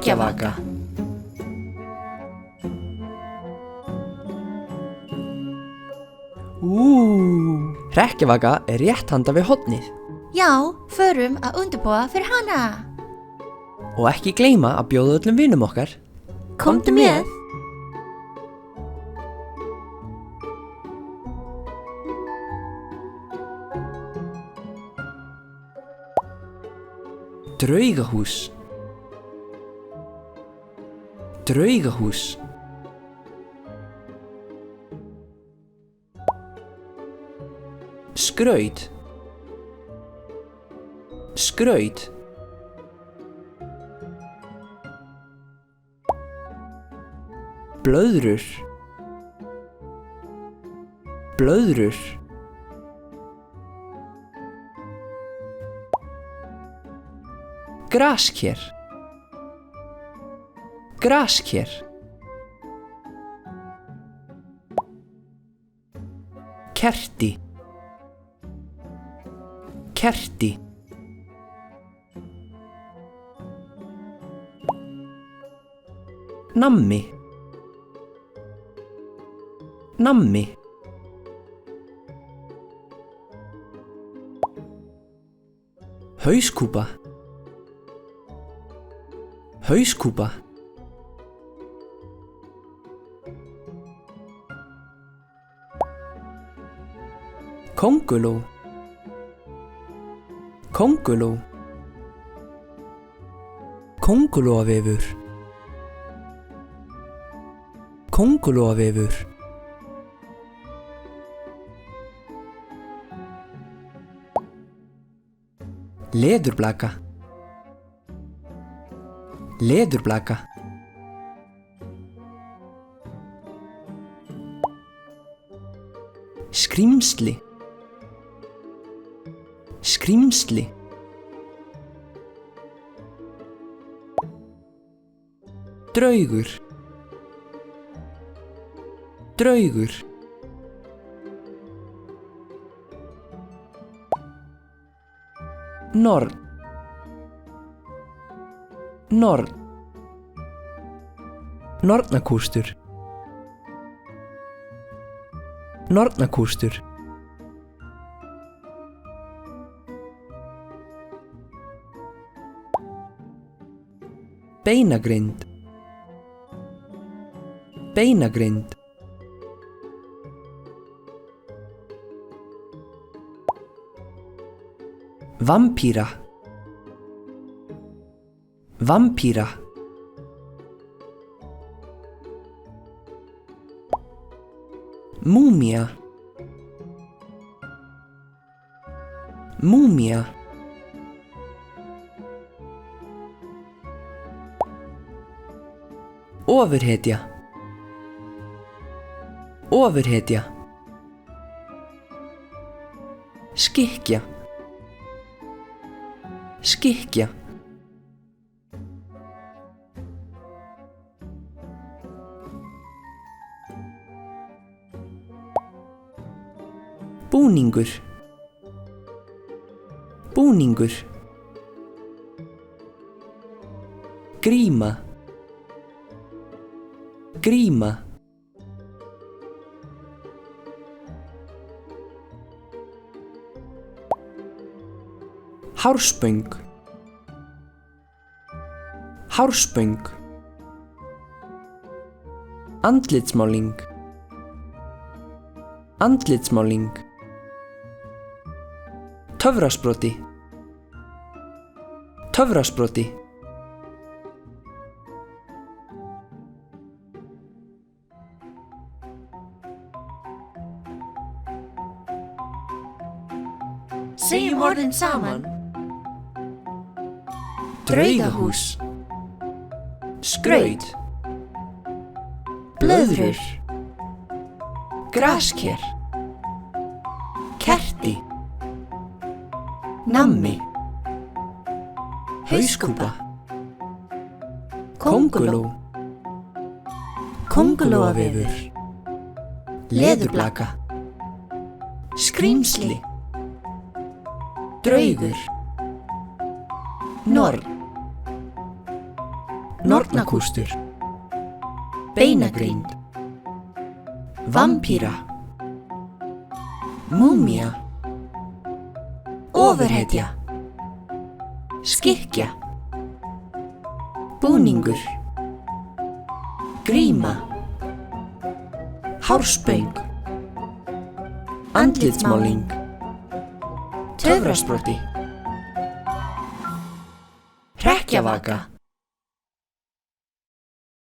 Hrekkjavaka. Hrekkjavaka rétt handa við hornið. Já, förum að undirbúa fyrir hana. Og ekki gleyma að bjóða öllum vinum okkar. Komdu með. Draugahús. Draugahús. Skraut. Skraut. Blöðrur. Blöðrur. Grasker. Grasker. Kerti. Kerti. Nammi. Nammi. Hauskúpa. Hauskúpa. Kónguló. Kónguló. Kóngulóarvefur. Kóngulóarvefur. Leðurblaka. Leðurblaka. Skrímsli. Skrímsli. Draugur. Draugur. Norn. Norn. Nornakústur. Nornakústur. Beinagrind. Beinagrind. Vampíra. Vampíra. Múmía. Múmía. Ofurhetja. Ofurhetja. Skikkja. Skikkja. Búningur. Búningur. Gríma. Gríma. Hárspöng. Hárspöng. Andlitsmáling. Andlitsmáling. Töfrasproti. Töfrasproti. Segjum orðin saman. Draugahús. Skraut. Blöðrur. Grasker. Kerti. Nammi. Hauskúpa. Kónguló. Kóngulóarvefur. Leðurblaka. Skrímsli. Draugur. Norn. Nornakústur. Beinagrind. Vampíra. Múmía. Ofurhetja. Skikkja. Búningur. Gríma. Hársböng. Andlitsmáling. Töfrasproti. Hrekkjavaka.